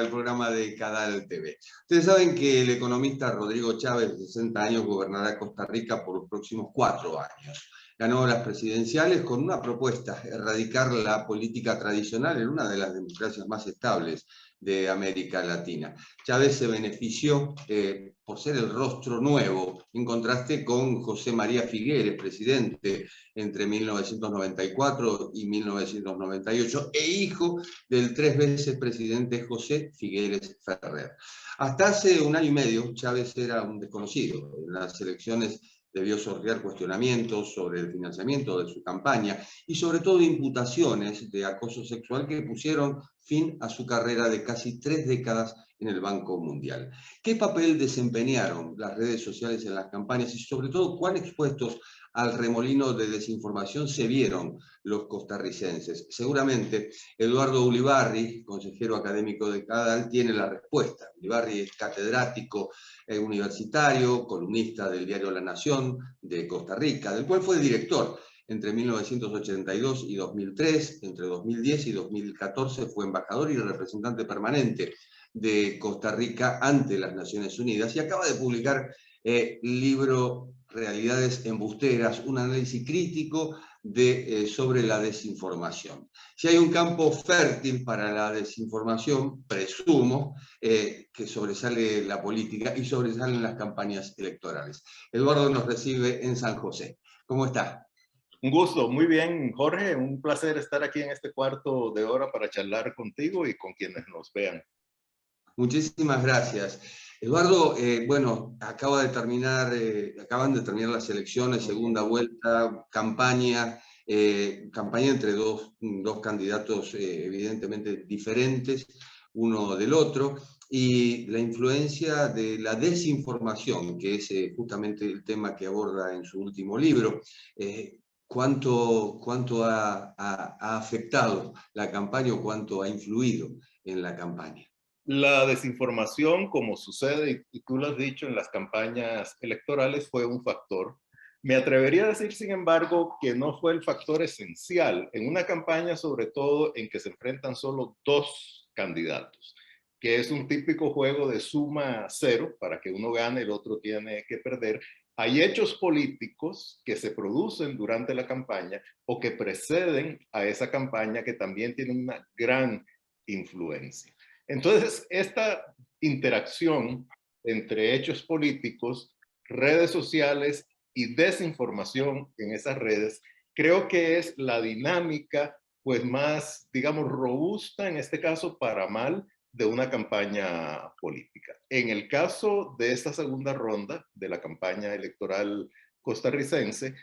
al programa de Cadal TV. Ustedes saben que el economista Rodrigo Chávez, de 60 años, gobernará Costa Rica por los próximos 4 años. Ganó las presidenciales con una propuesta: erradicar la política tradicional en una de las democracias más estables de América Latina. Chávez se benefició por ser el rostro nuevo, en contraste con José María Figueres, presidente entre 1994 y 1998, e hijo del 3 veces presidente José Figueres Ferrer. Hasta hace 1 año y medio, Chávez era un desconocido. En las elecciones debió sortear cuestionamientos sobre el financiamiento de su campaña y sobre todo imputaciones de acoso sexual que pusieron fin a su carrera de casi 3 décadas en el Banco Mundial. ¿Qué papel desempeñaron las redes sociales en las campañas y sobre todo cuán expuestos al remolino de desinformación se vieron los costarricenses? Seguramente Eduardo Ulibarri, consejero académico de Cadal, tiene la respuesta. Ulibarri es catedrático universitario, columnista del diario La Nación de Costa Rica, del cual fue director entre 1982 y 2003, entre 2010 y 2014 fue embajador y representante permanente de Costa Rica ante las Naciones Unidas, y acaba de publicar libro Realidades Embusteras, un análisis crítico sobre la desinformación. Si hay un campo fértil para la desinformación, presumo que sobresale la política y sobresalen las campañas electorales. Eduardo nos recibe en San José. ¿Cómo está? Un gusto, muy bien, Jorge. Un placer estar aquí en este cuarto de hora para charlar contigo y con quienes nos vean. Muchísimas gracias. Eduardo, bueno, acaban de terminar las elecciones, segunda vuelta, campaña entre dos candidatos evidentemente diferentes uno del otro, y la influencia de la desinformación, que es justamente el tema que aborda en su último libro. ¿Cuánto ha afectado la campaña o cuánto ha influido en la campaña? La desinformación, como sucede, y tú lo has dicho, en las campañas electorales, fue un factor. Me atrevería a decir, sin embargo, que no fue el factor esencial en una campaña, sobre todo en que se enfrentan solo 2 candidatos, que es un típico juego de suma cero. Para que uno gane, el otro tiene que perder. Hay hechos políticos que se producen durante la campaña o que preceden a esa campaña que también tienen una gran influencia. Entonces, esta interacción entre hechos políticos, redes sociales y desinformación en esas redes, creo que es la dinámica pues más, digamos, robusta, en este caso para mal, de una campaña política. En el caso de esta segunda ronda de la campaña electoral costarricense,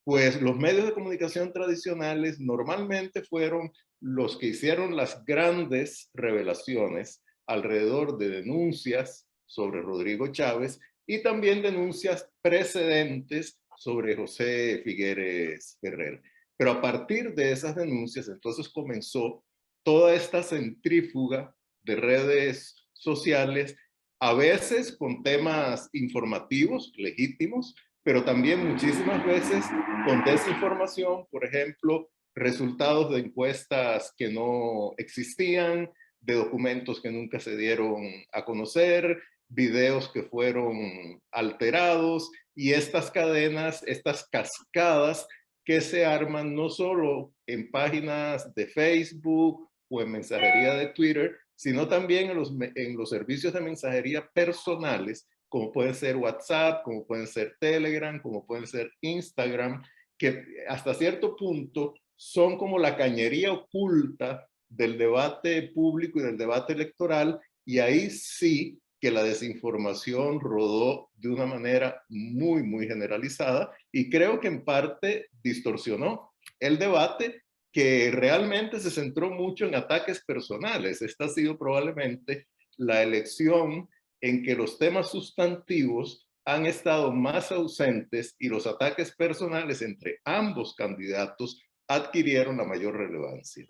pues los medios de comunicación tradicionales normalmente fueron los que hicieron las grandes revelaciones alrededor de denuncias sobre Rodrigo Chávez y también denuncias precedentes sobre José Figueres Ferrer. Pero a partir de esas denuncias, entonces comenzó toda esta centrífuga de redes sociales, a veces con temas informativos legítimos, pero también muchísimas veces con desinformación, por ejemplo, resultados de encuestas que no existían, de documentos que nunca se dieron a conocer, videos que fueron alterados, y estas cadenas, estas cascadas que se arman no solo en páginas de Facebook o en mensajería de Twitter, sino también en los servicios de mensajería personales, como pueden ser WhatsApp, como pueden ser Telegram, como pueden ser Instagram, que hasta cierto punto son como la cañería oculta del debate público y del debate electoral, y ahí sí que la desinformación rodó de una manera muy, muy generalizada, y creo que en parte distorsionó el debate, que realmente se centró mucho en ataques personales. Esta ha sido probablemente la elección en que los temas sustantivos han estado más ausentes y los ataques personales entre ambos candidatos adquirieron la mayor relevancia.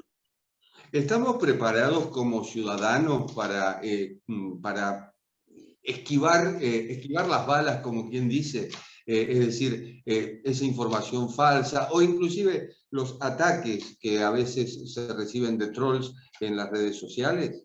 ¿Estamos preparados como ciudadanos para esquivar las balas, como quien dice? Es decir, esa información falsa o inclusive los ataques que a veces se reciben de trolls en las redes sociales.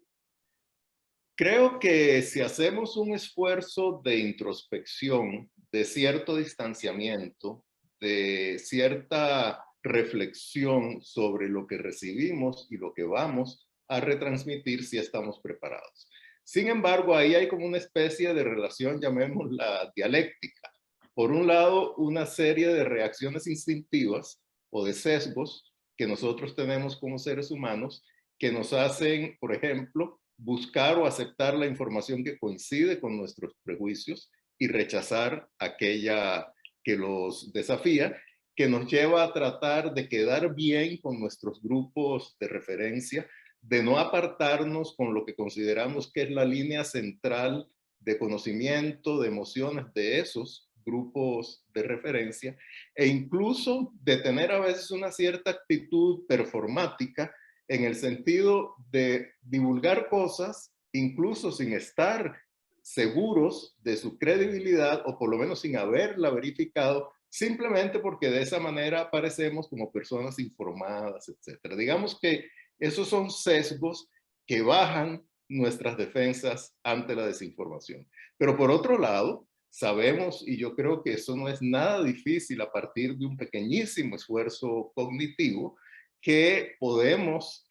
Creo que si hacemos un esfuerzo de introspección, de cierto distanciamiento, de cierta reflexión sobre lo que recibimos y lo que vamos a retransmitir, si estamos preparados. Sin embargo, ahí hay como una especie de relación, llamémosla dialéctica. Por un lado, una serie de reacciones instintivas o de sesgos que nosotros tenemos como seres humanos que nos hacen, por ejemplo, buscar o aceptar la información que coincide con nuestros prejuicios y rechazar aquella que los desafía, que nos lleva a tratar de quedar bien con nuestros grupos de referencia, de no apartarnos con lo que consideramos que es la línea central de conocimiento, de emociones de esos grupos de referencia, e incluso de tener a veces una cierta actitud performática en el sentido de divulgar cosas, incluso sin estar seguros de su credibilidad o por lo menos sin haberla verificado, simplemente porque de esa manera aparecemos como personas informadas, etcétera. Digamos que esos son sesgos que bajan nuestras defensas ante la desinformación. Pero por otro lado, sabemos, y yo creo que eso no es nada difícil a partir de un pequeñísimo esfuerzo cognitivo, que podemos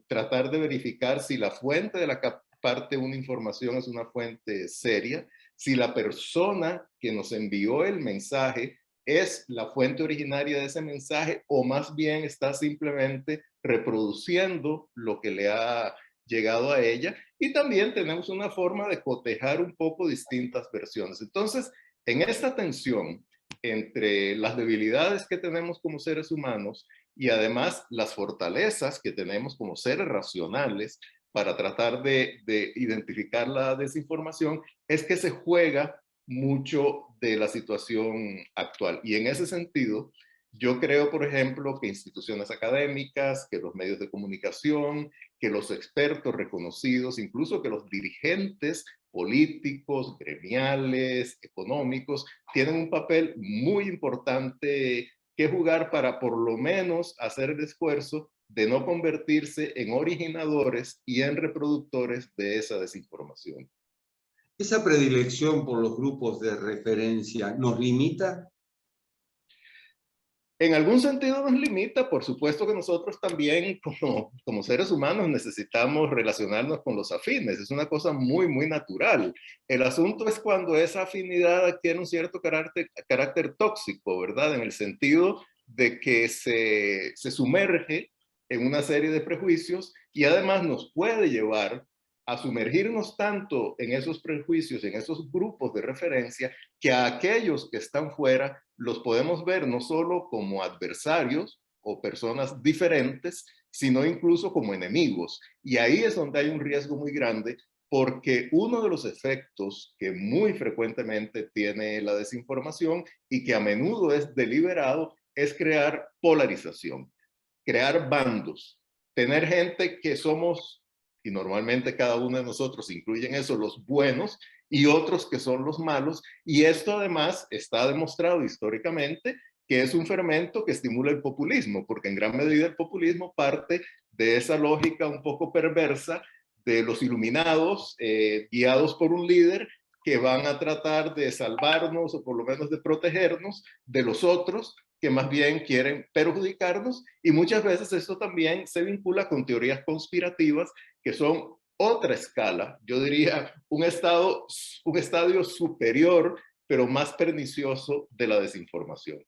tratar de verificar si la fuente de la que parte una información es una fuente seria, si la persona que nos envió el mensaje es la fuente originaria de ese mensaje o más bien está simplemente reproduciendo lo que le ha llegado a ella. Y también tenemos una forma de cotejar un poco distintas versiones. Entonces, en esta tensión entre las debilidades que tenemos como seres humanos y además las fortalezas que tenemos como seres racionales para tratar de identificar la desinformación, es que se juega mucho de la situación actual. Y en ese sentido, yo creo, por ejemplo, que instituciones académicas, que los medios de comunicación, que los expertos reconocidos, incluso que los dirigentes políticos, gremiales, económicos, tienen un papel muy importante que jugar para por lo menos hacer el esfuerzo de no convertirse en originadores y en reproductores de esa desinformación. ¿Esa predilección por los grupos de referencia nos limita? En algún sentido nos limita, por supuesto que nosotros también como seres humanos necesitamos relacionarnos con los afines, es una cosa muy, muy natural. El asunto es cuando esa afinidad adquiere un cierto carácter tóxico, ¿verdad? En el sentido de que se sumerge en una serie de prejuicios y además nos puede llevar a sumergirnos tanto en esos prejuicios, en esos grupos de referencia, que a aquellos que están fuera los podemos ver no solo como adversarios o personas diferentes, sino incluso como enemigos. Y ahí es donde hay un riesgo muy grande, porque uno de los efectos que muy frecuentemente tiene la desinformación y que a menudo es deliberado es crear polarización, crear bandos, tener gente que somos, y normalmente cada uno de nosotros incluye en eso los buenos y otros que son los malos, y esto además está demostrado históricamente que es un fermento que estimula el populismo, porque en gran medida el populismo parte de esa lógica un poco perversa de los iluminados, guiados por un líder, que van a tratar de salvarnos o por lo menos de protegernos de los otros que más bien quieren perjudicarnos, y muchas veces esto también se vincula con teorías conspirativas que son otra escala, yo diría un estadio superior, pero más pernicioso de la desinformación.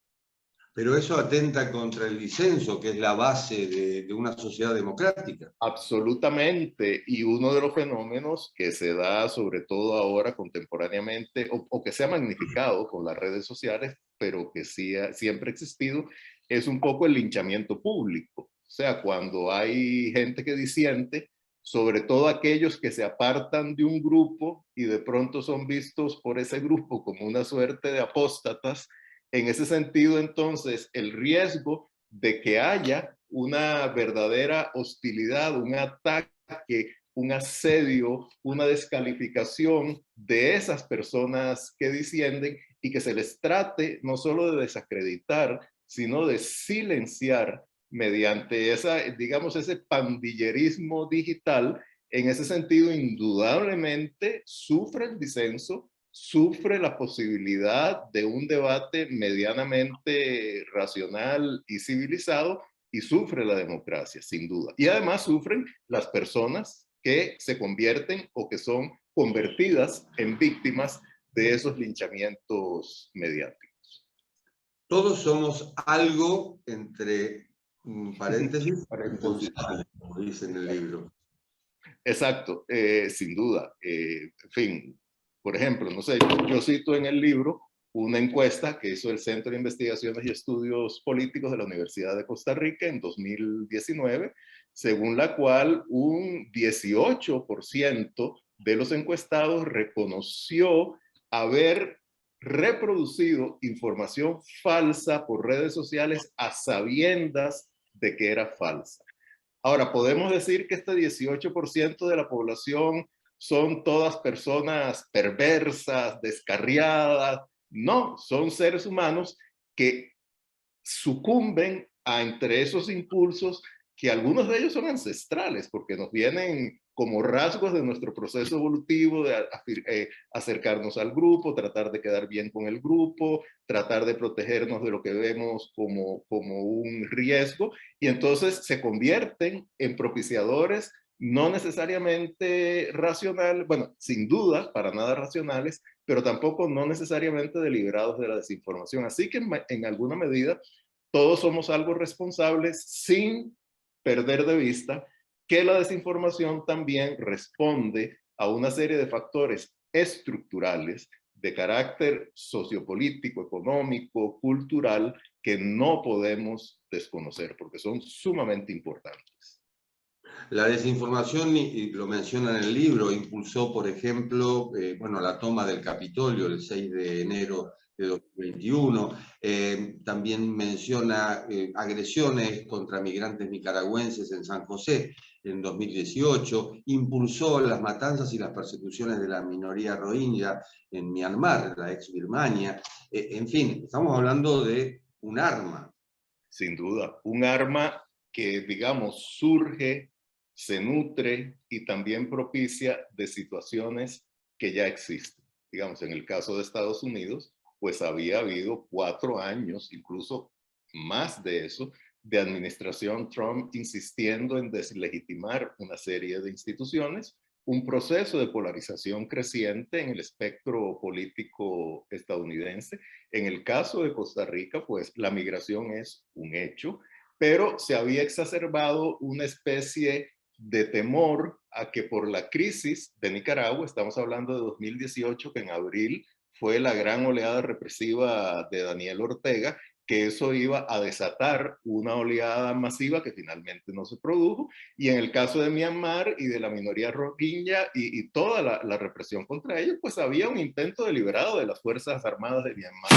Pero eso atenta contra el disenso, que es la base de una sociedad democrática. Absolutamente, y uno de los fenómenos que se da sobre todo ahora contemporáneamente, o que se ha magnificado con las redes sociales, pero que sí siempre ha existido, es un poco el linchamiento público. O sea, cuando hay gente que disiente, sobre todo aquellos que se apartan de un grupo y de pronto son vistos por ese grupo como una suerte de apóstatas, en ese sentido entonces el riesgo de que haya una verdadera hostilidad, un ataque, un asedio, una descalificación de esas personas que disienten y que se les trate no solo de desacreditar, sino de silenciar mediante esa, digamos, ese pandillerismo digital, En ese sentido, indudablemente sufre el disenso, sufre la posibilidad de un debate medianamente racional y civilizado, y sufre la democracia, sin duda. Y además sufren las personas que se convierten o que son convertidas en víctimas de esos linchamientos mediáticos. Todos somos algo entre paréntesis, Paréntesis. como dice en el libro. Exacto, sin duda. En fin, por ejemplo, no sé, yo cito en el libro una encuesta que hizo el Centro de Investigaciones y Estudios Políticos de la Universidad de Costa Rica en 2019, según la cual un 18% de los encuestados reconoció haber reproducido información falsa por redes sociales a sabiendas de que era falsa. Ahora, podemos decir que este 18% de la población son todas personas perversas, descarriadas. No, son seres humanos que sucumben a entre esos impulsos que algunos de ellos son ancestrales, porque nos vienen como rasgos de nuestro proceso evolutivo de acercarnos al grupo, tratar de quedar bien con el grupo, tratar de protegernos de lo que vemos como un riesgo, y entonces se convierten en propiciadores no necesariamente racionales, bueno, sin duda, para nada racionales, pero tampoco no necesariamente deliberados de la desinformación. Así que en alguna medida todos somos algo responsables, sin perder de vista que la desinformación también responde a una serie de factores estructurales de carácter sociopolítico, económico, cultural, que no podemos desconocer porque son sumamente importantes. La desinformación, y lo menciona en el libro, impulsó, por ejemplo, bueno, la toma del Capitolio el 6 de enero de 2021. También menciona agresiones contra migrantes nicaragüenses en San José en 2018. Impulsó las matanzas y las persecuciones de la minoría rohingya en Myanmar, la ex Birmania. En fin, estamos hablando de un arma. Sin duda, un arma que, digamos, surge, se nutre y también propicia de situaciones que ya existen. Digamos, en el caso de Estados Unidos, pues había habido 4 años, incluso más de eso, de administración Trump insistiendo en deslegitimar una serie de instituciones, un proceso de polarización creciente en el espectro político estadounidense. En el caso de Costa Rica, pues la migración es un hecho, pero se había exacerbado una especie de temor a que por la crisis de Nicaragua, estamos hablando de 2018, que en abril fue la gran oleada represiva de Daniel Ortega, que eso iba a desatar una oleada masiva que finalmente no se produjo. Y en el caso de Myanmar y de la minoría rohingya y toda la represión contra ellos, pues había un intento deliberado de las Fuerzas Armadas de Myanmar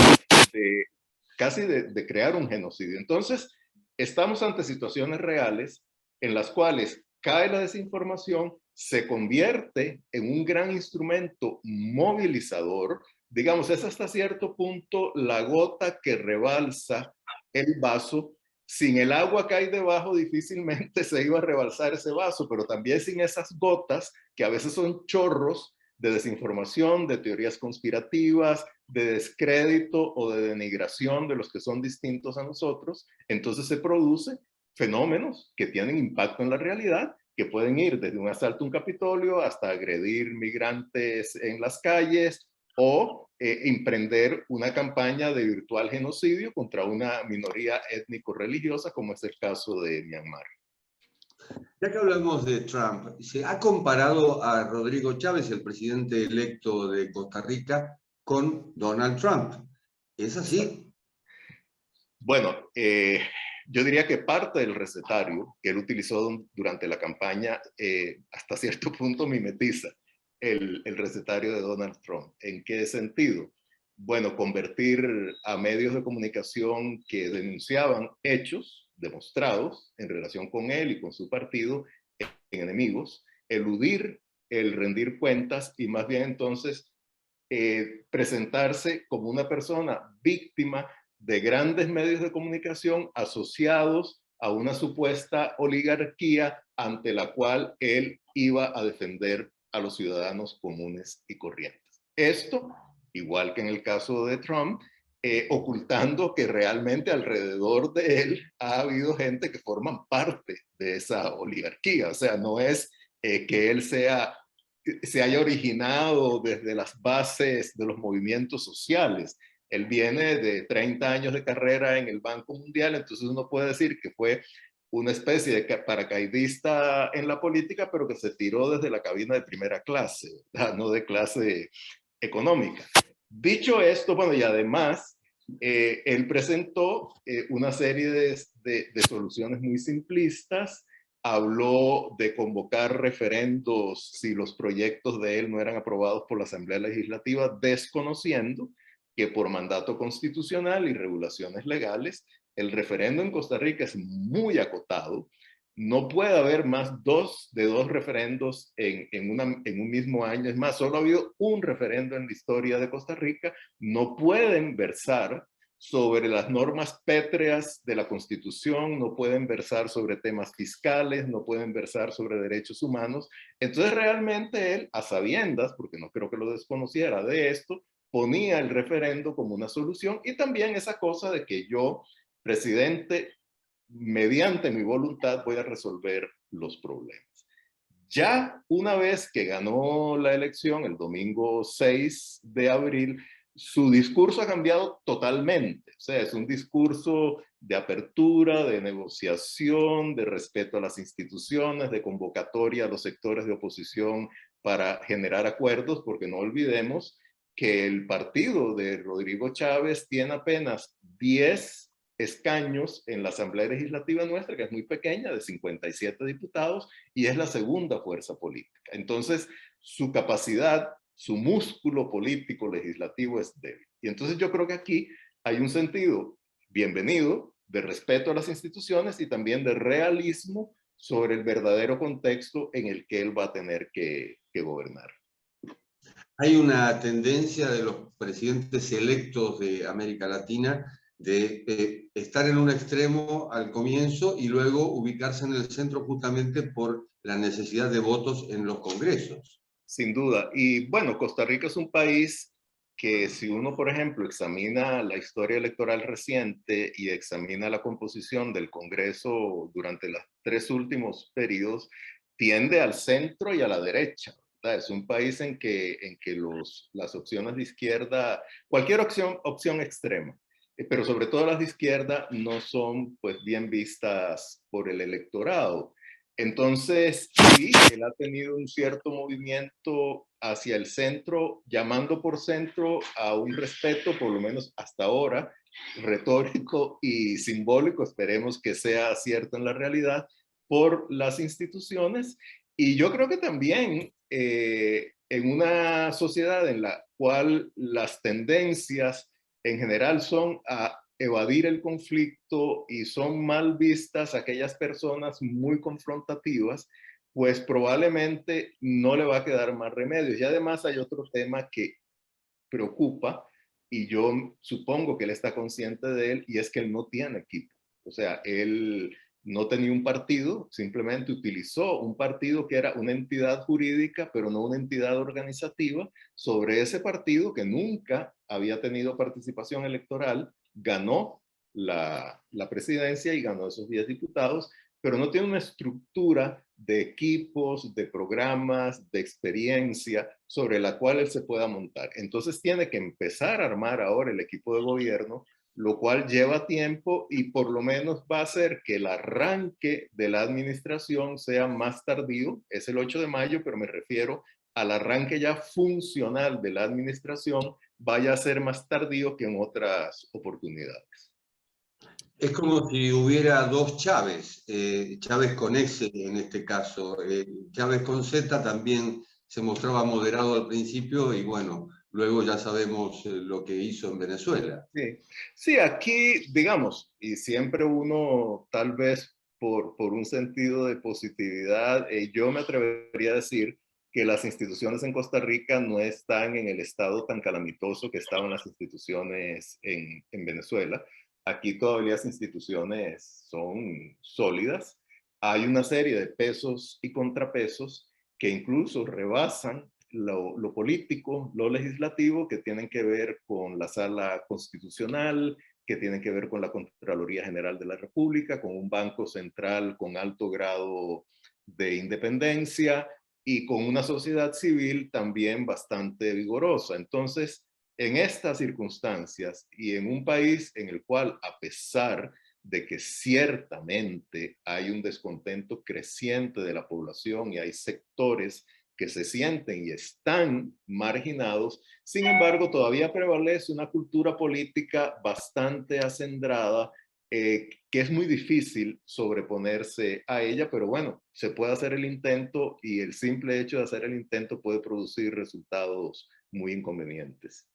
casi de crear un genocidio. Entonces, estamos ante situaciones reales en las cuales cae la desinformación, se convierte en un gran instrumento movilizador. Digamos, es hasta cierto punto la gota que rebalsa el vaso. Sin el agua que hay debajo, difícilmente se iba a rebalsar ese vaso, pero también sin esas gotas, que a veces son chorros de desinformación, de teorías conspirativas, de descrédito o de denigración de los que son distintos a nosotros, entonces se producen fenómenos que tienen impacto en la realidad, que pueden ir desde un asalto a un Capitolio hasta agredir migrantes en las calles o emprender una campaña de virtual genocidio contra una minoría étnico-religiosa, como es el caso de Myanmar. Ya que hablamos de Trump, se ha comparado a Rodrigo Chávez, el presidente electo de Costa Rica, con Donald Trump. ¿Es así? Bueno, yo diría que parte del recetario que él utilizó durante la campaña, hasta cierto punto mimetiza el recetario de Donald Trump. ¿En qué sentido? Bueno, convertir a medios de comunicación que denunciaban hechos demostrados en relación con él y con su partido en enemigos, eludir el rendir cuentas y más bien entonces presentarse como una persona víctima de grandes medios de comunicación asociados a una supuesta oligarquía ante la cual él iba a defender a los ciudadanos comunes y corrientes. Esto, igual que en el caso de Trump, ocultando que realmente alrededor de él ha habido gente que forman parte de esa oligarquía. O sea, no es que él se haya originado desde las bases de los movimientos sociales. Él viene de 30 años de carrera en el Banco Mundial, entonces uno puede decir que fue una especie de paracaidista en la política, pero que se tiró desde la cabina de primera clase, ¿verdad? No de clase económica. Dicho esto, bueno, y además, él presentó una serie de soluciones muy simplistas. Habló de convocar referendos si los proyectos de él no eran aprobados por la Asamblea Legislativa, desconociendo que por mandato constitucional y regulaciones legales, el referendo en Costa Rica es muy acotado. No puede haber más de dos referendos en un mismo año. Es más, solo ha habido un referendo en la historia de Costa Rica. No pueden versar sobre las normas pétreas de la Constitución, no pueden versar sobre temas fiscales, no pueden versar sobre derechos humanos. Entonces realmente él, a sabiendas, porque no creo que lo desconociera de esto, ponía el referendo como una solución, y también esa cosa de que yo, presidente, mediante mi voluntad voy a resolver los problemas. Ya una vez que ganó la elección, el domingo 6 de abril, su discurso ha cambiado totalmente. O sea, es un discurso de apertura, de negociación, de respeto a las instituciones, de convocatoria a los sectores de oposición para generar acuerdos, porque no olvidemos que el partido de Rodrigo Chávez tiene apenas 10 escaños en la Asamblea Legislativa nuestra, que es muy pequeña, de 57 diputados, y es la segunda fuerza política. Entonces, su capacidad, su músculo político legislativo es débil. Y entonces yo creo que aquí hay un sentido bienvenido de respeto a las instituciones y también de realismo sobre el verdadero contexto en el que él va a tener que gobernar. Hay una tendencia de los presidentes electos de América Latina de estar en un extremo al comienzo y luego ubicarse en el centro justamente por la necesidad de votos en los congresos. Sin duda. Y bueno, Costa Rica es un país que si uno, por ejemplo, examina la historia electoral reciente y examina la composición del Congreso durante los 3 últimos periodos, tiende al centro y a la derecha. ¿Verdad? Es un país en que las opciones de izquierda, cualquier opción extrema, pero sobre todo las de izquierda, no son pues bien vistas por el electorado. Entonces, sí, él ha tenido un cierto movimiento hacia el centro, llamando por centro a un respeto, por lo menos hasta ahora, retórico y simbólico, esperemos que sea cierto en la realidad, por las instituciones. Y yo creo que también en una sociedad en la cual las tendencias en general son a evadir el conflicto y son mal vistas aquellas personas muy confrontativas, pues probablemente no le va a quedar más remedio. Y además hay otro tema que preocupa, y yo supongo que él está consciente de él, y es que él no tiene equipo. O sea, él no tenía un partido, simplemente utilizó un partido que era una entidad jurídica, pero no una entidad organizativa. Sobre ese partido que nunca había tenido participación electoral, ganó la presidencia y ganó esos 10 diputados, pero no tiene una estructura de equipos, de programas, de experiencia sobre la cual él se pueda montar. Entonces tiene que empezar a armar ahora el equipo de gobierno, lo cual lleva tiempo y por lo menos va a hacer que el arranque de la administración sea más tardío. Es el 8 de mayo, pero me refiero al arranque ya funcional de la administración, vaya a ser más tardío que en otras oportunidades. Es como si hubiera dos Chávez, Chávez con S en este caso. Chávez con Z también se mostraba moderado al principio y bueno, luego ya sabemos lo que hizo en Venezuela. Sí, sí, aquí, digamos, y siempre uno tal vez por un sentido de positividad, yo me atrevería a decir que las instituciones en Costa Rica no están en el estado tan calamitoso que estaban las instituciones en Venezuela. Aquí todavía las instituciones son sólidas. hay una serie de pesos y contrapesos que incluso rebasan lo político, lo legislativo, que tienen que ver con la sala constitucional, que tienen que ver con la Contraloría General de la República, con un banco central con alto grado de independencia y con una sociedad civil también bastante vigorosa. Entonces, en estas circunstancias y en un país en el cual, a pesar de que ciertamente hay un descontento creciente de la población y hay sectores que se sienten y están marginados, sin embargo, todavía prevalece una cultura política bastante acendrada, que es muy difícil sobreponerse a ella, pero bueno, se puede hacer el intento y el simple hecho de hacer el intento puede producir resultados muy inconvenientes.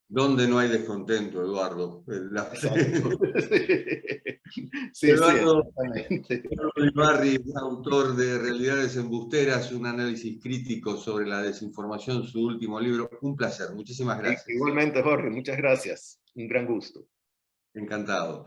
¿Dónde no hay descontento, Eduardo? Exacto. Sí, sí, Eduardo exactamente. Ulibarri, autor de Realidades Embusteras, un análisis crítico sobre la desinformación, su último libro. Un placer, muchísimas gracias. Igualmente, Jorge, muchas gracias. Un gran gusto. Encantado.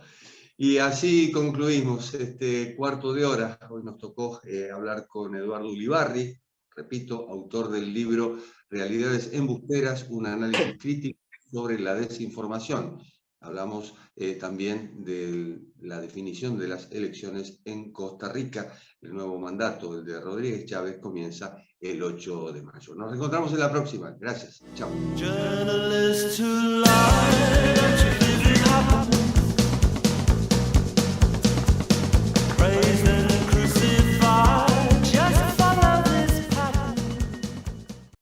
Y así concluimos este cuarto de hora. Hoy nos tocó hablar con Eduardo Ulibarri, repito, autor del libro Realidades Embusteras, un análisis crítico sobre la desinformación. Hablamos también de la definición de las elecciones en Costa Rica. El nuevo mandato, el de Rodríguez Chávez, comienza el 8 de mayo. Nos encontramos en la próxima. Gracias. Chao.